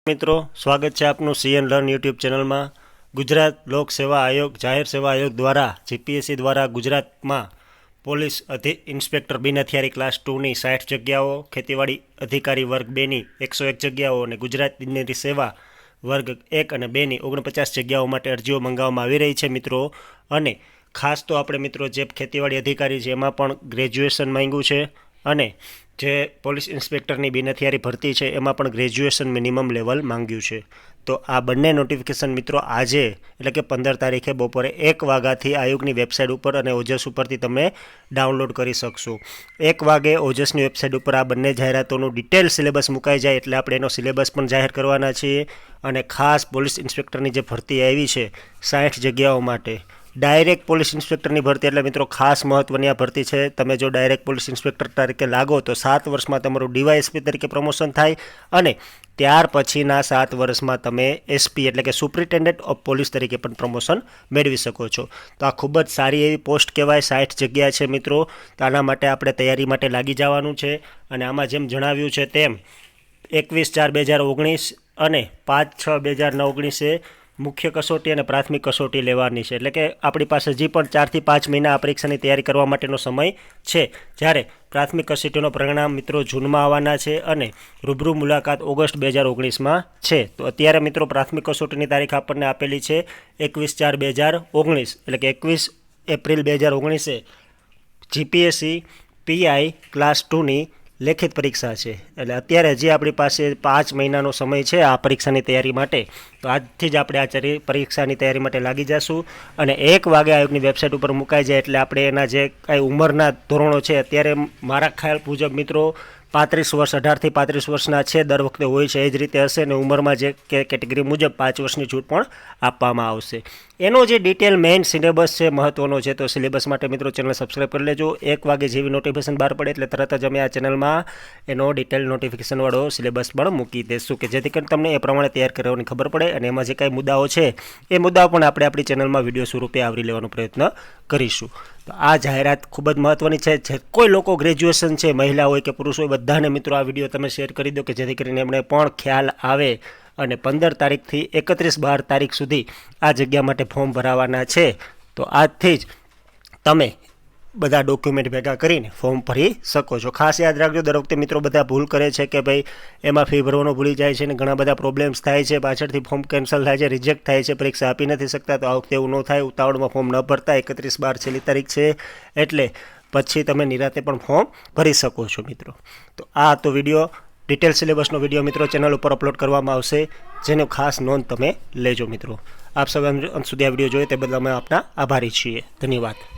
મિત્રો સ્વાગત છે આપનું સીએન લર્ન યુટ્યુબ ચેનલમાં। ગુજરાત લોક સેવા આયોગ જાહેર સેવા આયોગ દ્વારા જીપીએસસી દ્વારા ગુજરાતમાં પોલીસ ઇન્સ્પેક્ટર બિન હથિયારી ક્લાસ 2ની 60 જગ્યાઓ, ખેતીવાડી અધિકારી વર્ગ 2ની 101 જગ્યાઓ અને ગુજરાત દિનની સેવા વર્ગ 1 અને 2ની 49 જગ્યાઓ માટે અરજીઓ મંગાવવામાં આવી રહી છે મિત્રો। અને ખાસ તો આપણે મિત્રો જે ખેતીવાડી અધિકારી છે એમાં પણ ગ્રેજ્યુએશન માંગ્યું છે અને જે પોલીસ ઇન્સ્પેક્ટરની બિન હથિયારી ભરતી છે એમાં પણ ગ્રેજ્યુએશન મિનિમમ લેવલ માંગ્યું છે। તો આ બંને નોટિફિકેશન મિત્રો આજે એટલે કે 15 તારીખે બપોરે 1 વાગ્યાથી આયોગની વેબસાઇટ ઉપર અને ઓજસ ઉપરથી તમે ડાઉનલોડ કરી શકશો। 1 વાગે ઓજસની વેબસાઇટ ઉપર આ બંને જાહેરાતોનું ડિટેલ સિલેબસ મુકાઈ જાય એટલે આપણે એનો સિલેબસ પણ જાહેર કરવાના છીએ। અને ખાસ પોલીસ ઇન્સ્પેક્ટરની જે ભરતી આવી છે 60 જગ્યાઓ માટે ડાયરેક્ટ પોલીસ ઇન્સ્પેક્ટરની ભરતી એટલે મિત્રો ખાસ મહત્ત્વની આ ભરતી છે। તમે જો ડાયરેક્ટ પોલીસ ઇન્સ્પેક્ટર તરીકે લાગો તો 7 વર્ષમાં તમારું ડીવાયએસપી તરીકે પ્રમોશન થાય અને ત્યાર પછીના 7 વર્ષમાં તમે એસપી એટલે કે સુપ્રિન્ટેન્ડન્ટ ઓફ પોલીસ તરીકે પણ પ્રમોશન મેળવી શકો છો। તો આ ખૂબ જ સારી એવી પોસ્ટ કહેવાય, 60 જગ્યા છે મિત્રો। તો આના માટે આપણે તૈયારી માટે લાગી જવાનું છે અને આમાં જેમ જણાવ્યું છે તેમ 21/4/2019 અને 5/6/2019 મુખ્ય કસોટી અને પ્રાથમિક કસોટી લેવાની છે। એટલે કે આપણી પાસે હજી પણ 4 થી 5 મહિના આ પરીક્ષાની તૈયારી કરવા માટેનો સમય છે। જ્યારે પ્રાથમિક કસોટીનું પરિણામ મિત્રો જૂનમાં આવવાના છે અને રૂબરૂ મુલાકાત ઓગસ્ટ 2019માં છે। તો અત્યારે મિત્રો પ્રાથમિક કસોટીની તારીખ આપણને આપેલી છે 21/4/2019 એટલે કે 21 એપ્રિલ 2019 જીપીએસસી પીઆઈ ક્લાસ 2ની લેખિત પરીક્ષા છે। એટલે અત્યારે હજી આપણી પાસે 5 મહિનાનો સમય છે આ પરીક્ષાની તૈયારી માટે। તો આજથી જ આપણે આ પરીક્ષાની તૈયારી માટે લાગી જશું અને 1 વાગે આયોગની વેબસાઇટ ઉપર મુકાઈ જાય એટલે આપણે એના જે કાંઈ ઉંમરના ધોરણો છે અત્યારે મારા ખ્યાલ મુજબ મિત્રો 35 વર્ષ 18 થી 35 વર્ષના છે, દર વખતે હોય છે એ જ રીતે હશે ને ઉંમરમાં જે કેટેગરી મુજબ 5 વર્ષની છૂટ પણ આપવામાં આવશે। એનો જે ડિટેલ મેઇન સિલેબસ છે મહત્ત્વનો છે તો સિલેબસ માટે મિત્રો ચેનલ સબસ્ક્રાઈબ કરી લેજો। 1 વાગે જેવી નોટિફિકેશન બહાર પડે એટલે તરત જ અમે આ ચેનલમાં એનો ડિટેલ નોટિફિકેશનવાળો સિલેબસ પણ મૂકી દઈશું કે જેથી કરીને તમને એ પ્રમાણે તૈયાર કરવાની ખબર પડે અને એમાં જે કાંઈ મુદ્દાઓ છે એ મુદ્દાઓ પણ આપણે આપણી ચેનલમાં વિડીયો સ્વરૂપે આવરી લેવાનો પ્રયત્ન કરીશું। તો આ જાહેરાત ખૂબ જ મહત્ત્વની છે। જે કોઈ લોકો ગ્રેજ્યુએશન છે, મહિલા હોય કે પુરુષ હોય, બધાને મિત્રો આ વિડીયો તમે શેર કરી દો કે જેથી કરીને એમને પણ ખ્યાલ આવે અને 15 તારીખથી 31/12 તારીખ સુધી આ જગ્યા માટે ફોર્મ ભરાવાના છે। તો આજથી જ તમે બધા ડોક્યુમેન્ટ ભેગા કરીને ફોર્મ ભરી શકો છો। ખાસ યાદ રાખજો, દર વખતે મિત્રો બધા ભૂલ કરે છે કે ભાઈ એમાં ફી ભરવાનું ભૂલી જાય છે અને ઘણા બધા પ્રોબ્લેમ્સ થાય છે, પાછળથી ફોર્મ કેન્સલ થાય છે, રિજેક્ટ થાય છે, પરીક્ષા આપી નથી શકતા। તો આ વખતે એવું ન થાય, ઉતાવળમાં ફોર્મ ન ભરતા, 31/12 છેલ્લી તારીખ છે એટલે પછી તમે નિરાતે પણ ફોર્મ ભરી શકો છો મિત્રો। તો આ તો વિડીયો ડિટેલ સિલેબસનો વિડીયો મિત્રો ચેનલ ઉપર અપલોડ કરવામાં આવશે, જેનો ખાસ નોંધ તમે લેજો મિત્રો। આપ સૌ અંત સુધી આ વિડીયો જોઈએ તે બદલ અમે આપના આભારી છીએ। ધન્યવાદ।